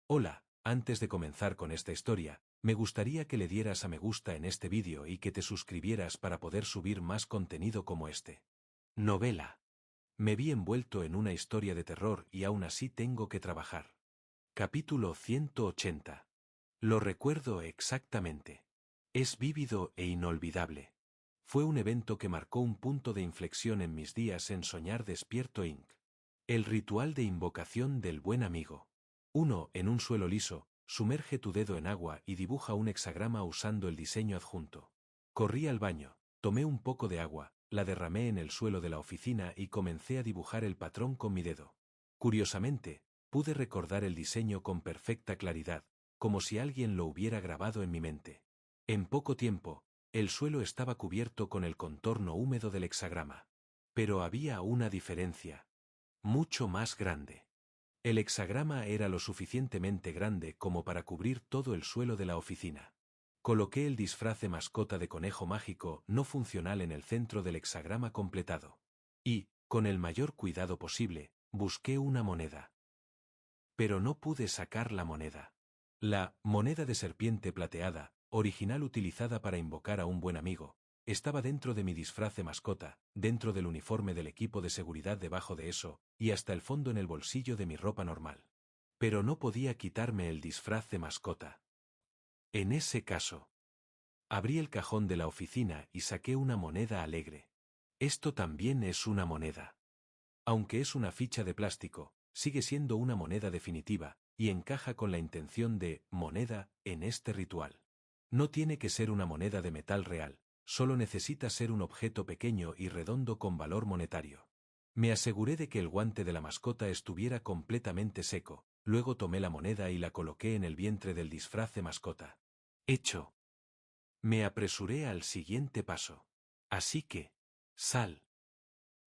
Hola, antes de comenzar con esta historia, me gustaría que le dieras a me gusta en este vídeo y que te suscribieras para poder subir más contenido como este. Novela. Me vi envuelto en una historia de terror y aún así tengo que trabajar. Capítulo 180. Lo recuerdo exactamente. Es vívido e inolvidable. Fue un evento que marcó un punto de inflexión en mis días en Soñar Despierto Inc. El ritual de invocación del buen amigo. 1. En un suelo liso, sumerge tu dedo en agua y dibuja un hexagrama usando el diseño adjunto. Corrí al baño, tomé un poco de agua, la derramé en el suelo de la oficina y comencé a dibujar el patrón con mi dedo. Curiosamente, pude recordar el diseño con perfecta claridad, como si alguien lo hubiera grabado en mi mente. En poco tiempo, el suelo estaba cubierto con el contorno húmedo del hexagrama. Pero había una diferencia. Mucho más grande. El hexagrama era lo suficientemente grande como para cubrir todo el suelo de la oficina. Coloqué el disfraz de mascota de conejo mágico no funcional en el centro del hexagrama completado. Y, con el mayor cuidado posible, busqué una moneda. Pero no pude sacar la moneda. La moneda de serpiente plateada, original utilizada para invocar a un buen amigo, estaba dentro de mi disfraz de mascota, dentro del uniforme del equipo de seguridad debajo de eso, y hasta el fondo en el bolsillo de mi ropa normal. Pero no podía quitarme el disfraz de mascota. En ese caso, abrí el cajón de la oficina y saqué una moneda alegre. Esto también es una moneda. Aunque es una ficha de plástico, sigue siendo una moneda definitiva, y encaja con la intención de moneda en este ritual. No tiene que ser una moneda de metal real, solo necesita ser un objeto pequeño y redondo con valor monetario. Me aseguré de que el guante de la mascota estuviera completamente seco, luego tomé la moneda y la coloqué en el vientre del disfraz de mascota. Hecho. Me apresuré al siguiente paso. Así que, sal.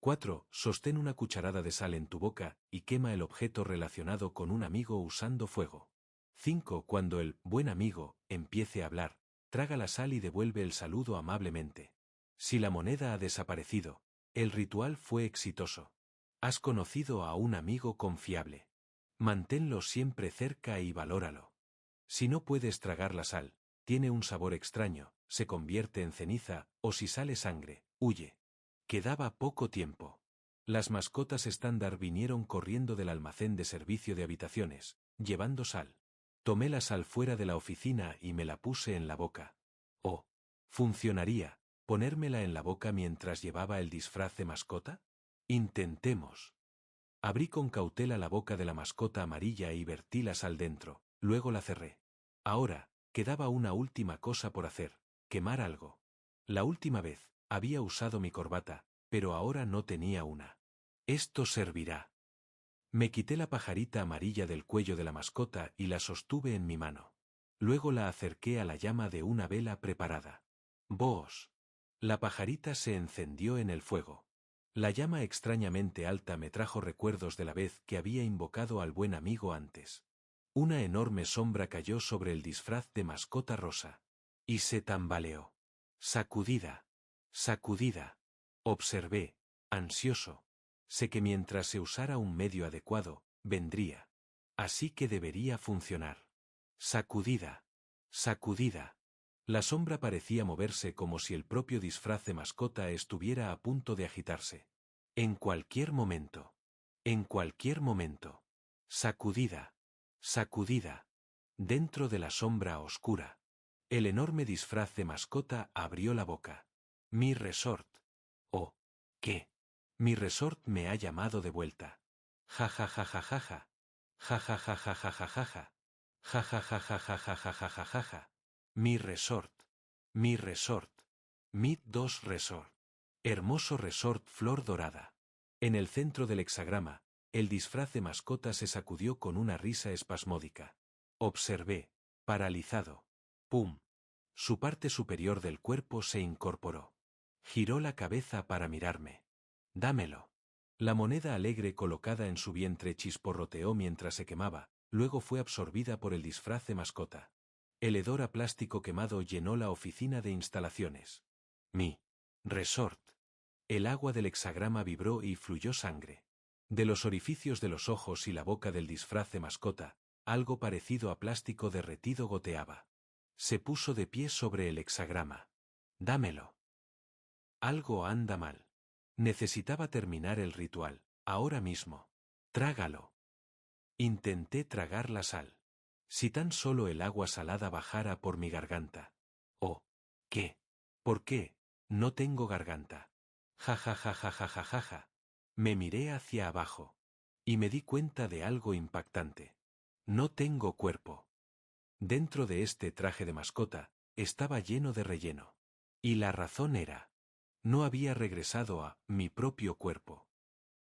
4. Sostén una cucharada de sal en tu boca y quema el objeto relacionado con un amigo usando fuego. 5. Cuando el buen amigo empiece a hablar, traga la sal y devuelve el saludo amablemente. Si la moneda ha desaparecido, el ritual fue exitoso. Has conocido a un amigo confiable. Manténlo siempre cerca y valóralo. Si no puedes tragar la sal, tiene un sabor extraño, se convierte en ceniza, o si sale sangre, huye. Quedaba poco tiempo. Las mascotas estándar vinieron corriendo del almacén de servicio de habitaciones, llevando sal. Tomé la sal fuera de la oficina y me la puse en la boca. Oh, ¿funcionaría ponérmela en la boca mientras llevaba el disfraz de mascota? Intentemos. Abrí con cautela la boca de la mascota amarilla y vertí la sal dentro, luego la cerré. Ahora, quedaba una última cosa por hacer, quemar algo. La última vez, había usado mi corbata, pero ahora no tenía una. Esto servirá. Me quité la pajarita amarilla del cuello de la mascota y la sostuve en mi mano. Luego la acerqué a la llama de una vela preparada. ¡Boos! La pajarita se encendió en el fuego. La llama extrañamente alta me trajo recuerdos de la vez que había invocado al buen amigo antes. Una enorme sombra cayó sobre el disfraz de mascota rosa. Y se tambaleó. Sacudida. Sacudida. Observé, ansioso. Sé que mientras se usara un medio adecuado, vendría. Así que debería funcionar. Sacudida. Sacudida. La sombra parecía moverse como si el propio disfraz de mascota estuviera a punto de agitarse. En cualquier momento. En cualquier momento. Sacudida. Sacudida. Dentro de la sombra oscura. El enorme disfraz de mascota abrió la boca. Mi resort. Oh, ¿qué? Mi resort me ha llamado de vuelta. Ja ja ja ja ja ja. Ja ja ja ja ja ja ja ja. Ja ja ja ja ja ja ja ja ja ja ja. Mi resort. Mi resort. Mid 2 Resort. Hermoso resort flor dorada. En el centro del hexagrama, el disfraz de mascota se sacudió con una risa espasmódica. Observé, paralizado. ¡Pum! Su parte superior del cuerpo se incorporó. Giró la cabeza para mirarme. Dámelo. La moneda alegre colocada en su vientre chisporroteó mientras se quemaba, luego fue absorbida por el disfraz de mascota. El hedor a plástico quemado llenó la oficina de instalaciones. Mi resort. El agua del hexagrama vibró y fluyó sangre. De los orificios de los ojos y la boca del disfraz de mascota, Algo parecido a plástico derretido goteaba. Se puso de pie sobre el hexagrama. Dámelo. Algo anda mal. Necesitaba terminar el ritual, ahora mismo. Trágalo. Intenté tragar la sal. Si tan solo el agua salada bajara por mi garganta. Oh, ¿qué? ¿Por qué? No tengo garganta. Ja ja ja ja ja ja ja ja. Me miré hacia abajo. Y me di cuenta de algo impactante. No tengo cuerpo. Dentro de este traje de mascota, estaba lleno de relleno. Y la razón era: no había regresado a mi propio cuerpo.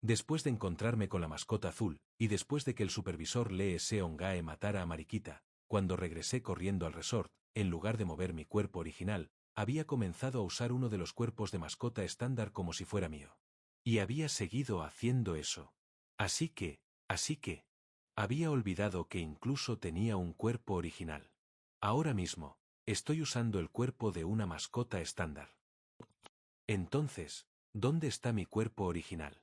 Después de encontrarme con la mascota azul, y después de que el supervisor Lee Seong-gae matara a Mariquita, cuando regresé corriendo al resort, en lugar de mover mi cuerpo original, había comenzado a usar uno de los cuerpos de mascota estándar como si fuera mío. Y había seguido haciendo eso. Así que, había olvidado que incluso tenía un cuerpo original. Ahora mismo, estoy usando el cuerpo de una mascota estándar. Entonces, ¿dónde está mi cuerpo original?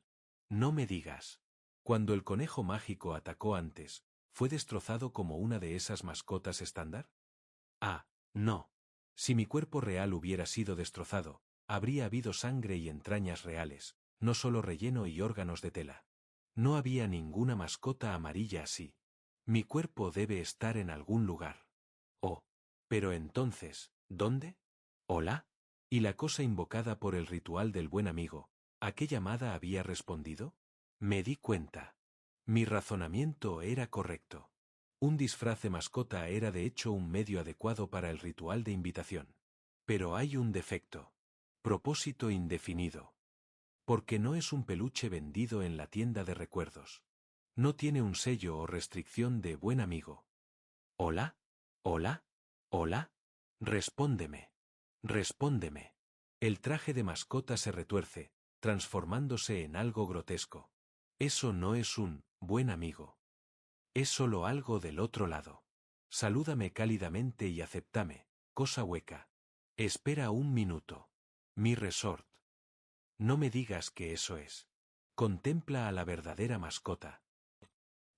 No me digas. Cuando el conejo mágico atacó antes, ¿fue destrozado como una de esas mascotas estándar? Ah, no. Si mi cuerpo real hubiera sido destrozado, habría habido sangre y entrañas reales, no solo relleno y órganos de tela. No había ninguna mascota amarilla así. Mi cuerpo debe estar en algún lugar. Oh. Pero entonces, ¿dónde? ¿Hola? ¿Y la cosa invocada por el ritual del buen amigo, aquella llamada había respondido? Me di cuenta. Mi razonamiento era correcto. Un disfraz de mascota era de hecho un medio adecuado para el ritual de invitación. Pero hay un defecto. Propósito indefinido. Porque no es un peluche vendido en la tienda de recuerdos. No tiene un sello o restricción de buen amigo. ¿Hola? ¿Hola? ¿Hola? Respóndeme. Respóndeme. El traje de mascota se retuerce, transformándose en algo grotesco. Eso no es un buen amigo. Es solo algo del otro lado. Salúdame cálidamente y acéptame, cosa hueca. Espera un minuto. Mi resort. No me digas que eso es. Contempla a la verdadera mascota.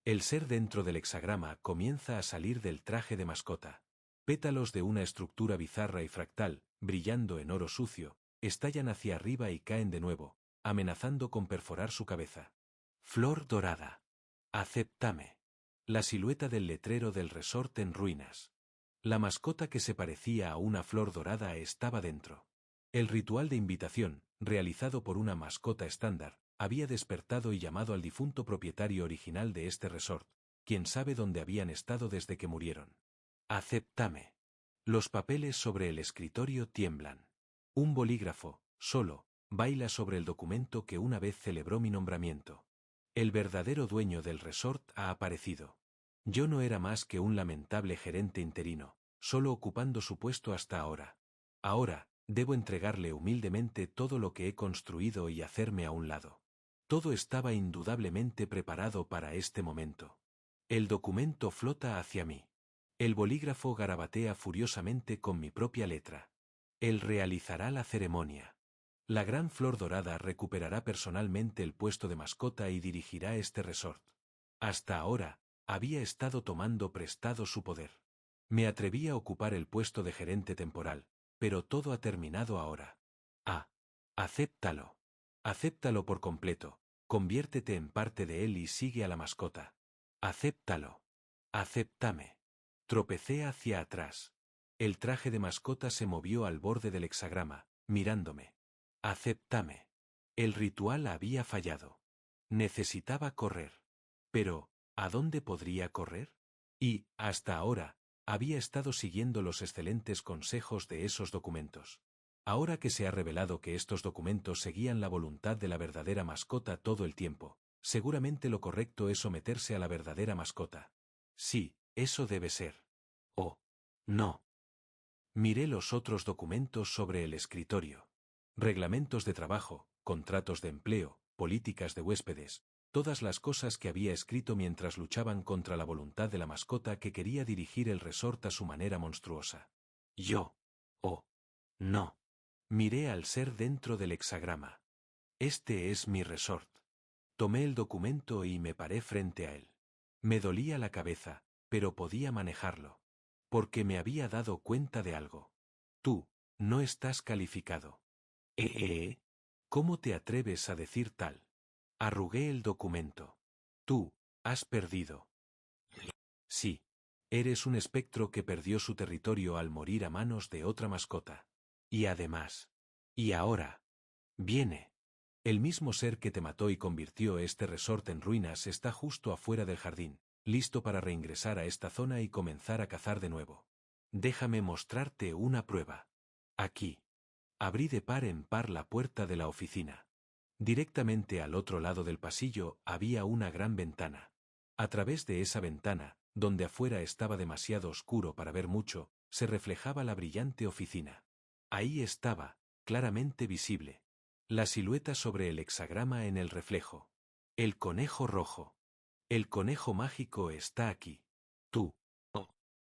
El ser dentro del hexagrama comienza a salir del traje de mascota. Pétalos de una estructura bizarra y fractal, brillando en oro sucio, estallan hacia arriba y caen de nuevo, amenazando con perforar su cabeza. Flor dorada. Acéptame. La silueta del letrero del resort en ruinas. La mascota que se parecía a una flor dorada estaba dentro. El ritual de invitación, realizado por una mascota estándar, había despertado y llamado al difunto propietario original de este resort, quien sabe dónde habían estado desde que murieron. Acéptame. Los papeles sobre el escritorio tiemblan. Un bolígrafo, solo, baila sobre el documento que una vez celebró mi nombramiento. El verdadero dueño del resort ha aparecido. Yo no era más que un lamentable gerente interino, solo ocupando su puesto hasta ahora. Ahora, debo entregarle humildemente todo lo que he construido y hacerme a un lado. Todo estaba indudablemente preparado para este momento. El documento flota hacia mí. El bolígrafo garabatea furiosamente con mi propia letra. Él realizará la ceremonia. La gran flor dorada recuperará personalmente el puesto de mascota y dirigirá este resort. Hasta ahora, había estado tomando prestado su poder. Me atreví a ocupar el puesto de gerente temporal, pero todo ha terminado ahora. Ah, acéptalo. Acéptalo por completo, conviértete en parte de él y sigue a la mascota. Acéptalo. Acéptame. Tropecé hacia atrás. El traje de mascota se movió al borde del hexagrama, mirándome. Acéptame. El ritual había fallado. Necesitaba correr. Pero, ¿a dónde podría correr? Y, hasta ahora, había estado siguiendo los excelentes consejos de esos documentos. Ahora que se ha revelado que estos documentos seguían la voluntad de la verdadera mascota todo el tiempo, seguramente lo correcto es someterse a la verdadera mascota. Sí, eso debe ser. Oh, no. Miré los otros documentos sobre el escritorio. Reglamentos de trabajo, contratos de empleo, políticas de huéspedes, todas las cosas que había escrito mientras luchaban contra la voluntad de la mascota que quería dirigir el resort a su manera monstruosa. Yo. Oh. No. Miré al ser dentro del hexagrama. Este es mi resort. Tomé el documento y me paré frente a él. Me dolía la cabeza, pero podía manejarlo. Porque me había dado cuenta de algo. Tú, no estás calificado. ¿Cómo te atreves a decir tal? Arrugué el documento. Tú, has perdido. Sí. Eres un espectro que perdió su territorio al morir a manos de otra mascota. Y además. Y ahora. Viene. El mismo ser que te mató y convirtió este resort en ruinas está justo afuera del jardín, listo para reingresar a esta zona y comenzar a cazar de nuevo. Déjame mostrarte una prueba. Aquí. Abrí de par en par la puerta de la oficina. Directamente al otro lado del pasillo había una gran ventana. A través de esa ventana, donde afuera estaba demasiado oscuro para ver mucho, se reflejaba la brillante oficina. Ahí estaba, claramente visible. La silueta sobre el hexagrama en el reflejo. El conejo rojo. El conejo mágico está aquí. Tú.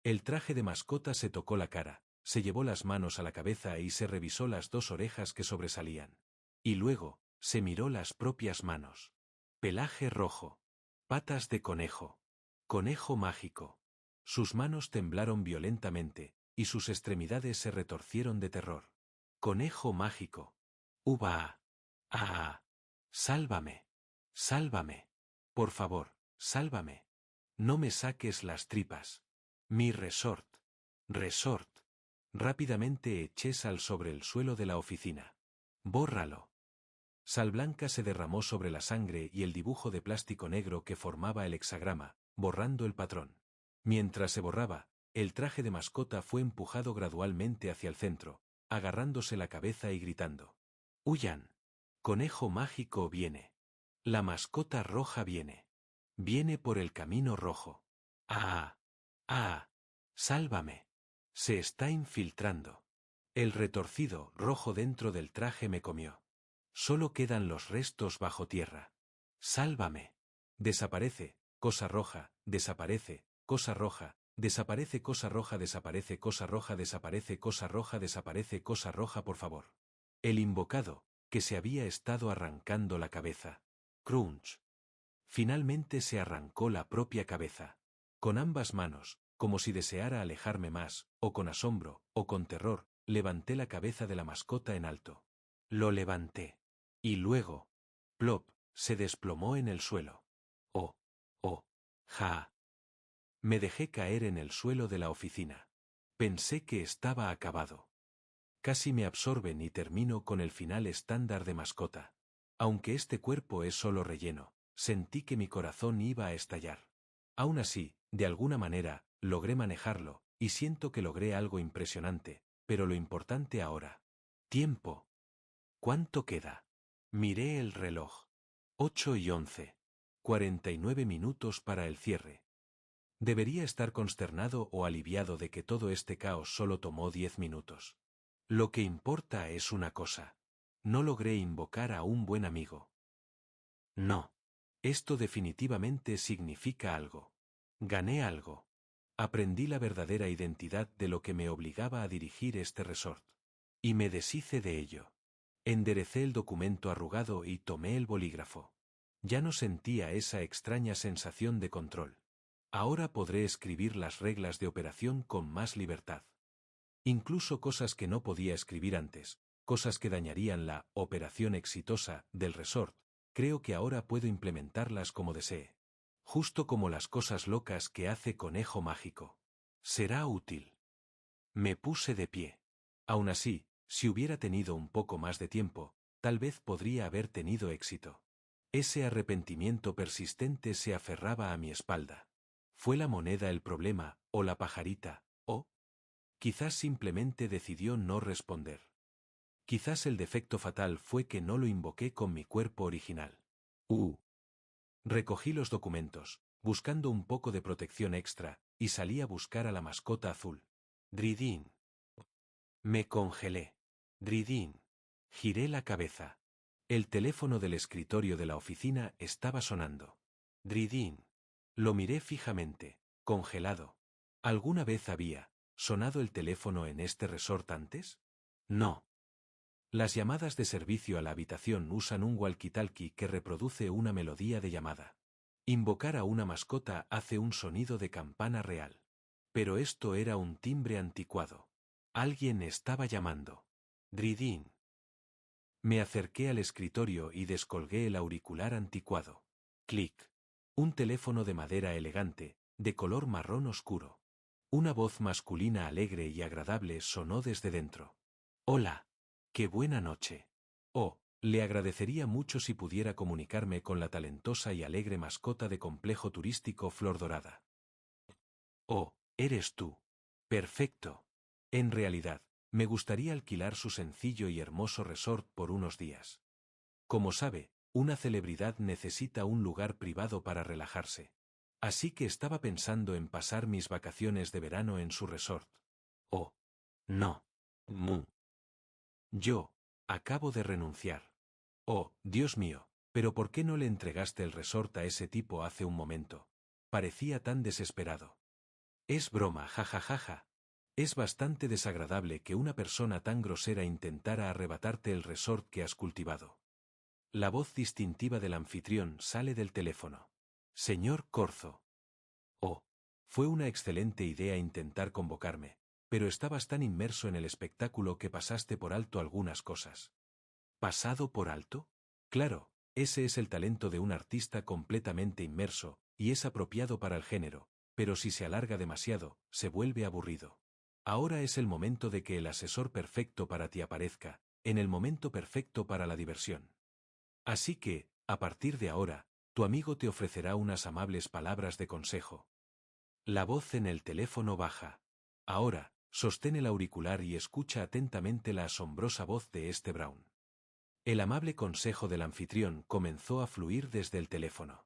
El traje de mascota se tocó la cara, se llevó las manos a la cabeza y se revisó las dos orejas que sobresalían. Y luego, se miró las propias manos. Pelaje rojo. Patas de conejo. Conejo mágico. Sus manos temblaron violentamente, y sus extremidades se retorcieron de terror. Conejo mágico. ¡Uva! ¡Ah! ¡Sálvame! ¡Sálvame! Por favor, sálvame. No me saques las tripas. Mi resort. Resort. Rápidamente eché sal sobre el suelo de la oficina. Bórralo. Sal blanca se derramó sobre la sangre y el dibujo de plástico negro que formaba el hexagrama, borrando el patrón. Mientras se borraba, el traje de mascota fue empujado gradualmente hacia el centro, agarrándose la cabeza y gritando. ¡Huyan! Conejo mágico viene. La mascota roja viene. Viene por el camino rojo. ¡Ah! ¡Ah! ¡Sálvame! Se está infiltrando. El retorcido rojo dentro del traje me comió. Solo quedan los restos bajo tierra. ¡Sálvame! Desaparece, cosa roja, desaparece, cosa roja, desaparece cosa roja, desaparece cosa roja, desaparece cosa roja, desaparece cosa roja, por favor. El invocado, que se había estado arrancando la cabeza. Crunch. Finalmente se arrancó la propia cabeza. Con ambas manos, como si deseara alejarme más, o con asombro, o con terror, levanté la cabeza de la mascota en alto. Lo levanté. Y luego, plop, se desplomó en el suelo. Oh, oh, ja. Me dejé caer en el suelo de la oficina. Pensé que estaba acabado. Casi me absorben y termino con el final estándar de mascota. Aunque este cuerpo es solo relleno, sentí que mi corazón iba a estallar. Aún así, de alguna manera, logré manejarlo, y siento que logré algo impresionante, pero lo importante ahora. Tiempo. ¿Cuánto queda? Miré el reloj. 8:11. 49 minutos para el cierre. Debería estar consternado o aliviado de que todo este caos solo tomó 10 minutos. Lo que importa es una cosa. No logré invocar a un buen amigo. No. Esto definitivamente significa algo. Gané algo. Aprendí la verdadera identidad de lo que me obligaba a dirigir este resort. Y me deshice de ello. Enderecé el documento arrugado y tomé el bolígrafo. Ya no sentía esa extraña sensación de control. Ahora podré escribir las reglas de operación con más libertad. Incluso cosas que no podía escribir antes, cosas que dañarían la operación exitosa del resort, creo que ahora puedo implementarlas como desee. Justo como las cosas locas que hace Conejo Mágico. Será útil. Me puse de pie. Aún así, si hubiera tenido un poco más de tiempo, tal vez podría haber tenido éxito. Ese arrepentimiento persistente se aferraba a mi espalda. ¿Fue la moneda el problema, o la pajarita, o? Quizás simplemente decidió no responder. Quizás el defecto fatal fue que no lo invoqué con mi cuerpo original. Recogí los documentos, buscando un poco de protección extra, y salí a buscar a la mascota azul. Dridin. Me congelé. Dridin. Giré la cabeza. El teléfono del escritorio de la oficina estaba sonando. Dridin. Lo miré fijamente, congelado. ¿Alguna vez había sonado el teléfono en este resort antes? No. Las llamadas de servicio a la habitación usan un walkie-talkie que reproduce una melodía de llamada. Invocar a una mascota hace un sonido de campana real. Pero esto era un timbre anticuado. Alguien estaba llamando. Dridín. Me acerqué al escritorio y descolgué el auricular anticuado. Clic. Un teléfono de madera elegante, de color marrón oscuro. Una voz masculina alegre y agradable sonó desde dentro. Hola. Qué buena noche. Oh, le agradecería mucho si pudiera comunicarme con la talentosa y alegre mascota de complejo turístico Flor Dorada. Oh, eres tú. Perfecto. En realidad, me gustaría alquilar su sencillo y hermoso resort por unos días. Como sabe, una celebridad necesita un lugar privado para relajarse. Así que estaba pensando en pasar mis vacaciones de verano en su resort. Oh. No. Mu. Yo. Acabo de renunciar. Oh, Dios mío, pero ¿por qué no le entregaste el resort a ese tipo hace un momento? Parecía tan desesperado. Es broma, jajajaja. Es bastante desagradable que una persona tan grosera intentara arrebatarte el resort que has cultivado. La voz distintiva del anfitrión sale del teléfono. Señor Corzo. Oh. Fue una excelente idea intentar convocarme, pero estabas tan inmerso en el espectáculo que pasaste por alto algunas cosas. ¿Pasado por alto? Claro, ese es el talento de un artista completamente inmerso, y es apropiado para el género, pero si se alarga demasiado, se vuelve aburrido. Ahora es el momento de que el asesor perfecto para ti aparezca, en el momento perfecto para la diversión. Así que, a partir de ahora, tu amigo te ofrecerá unas amables palabras de consejo. La voz en el teléfono baja. Ahora, sostén el auricular y escucha atentamente la asombrosa voz de este Brown. El amable consejo del anfitrión comenzó a fluir desde el teléfono.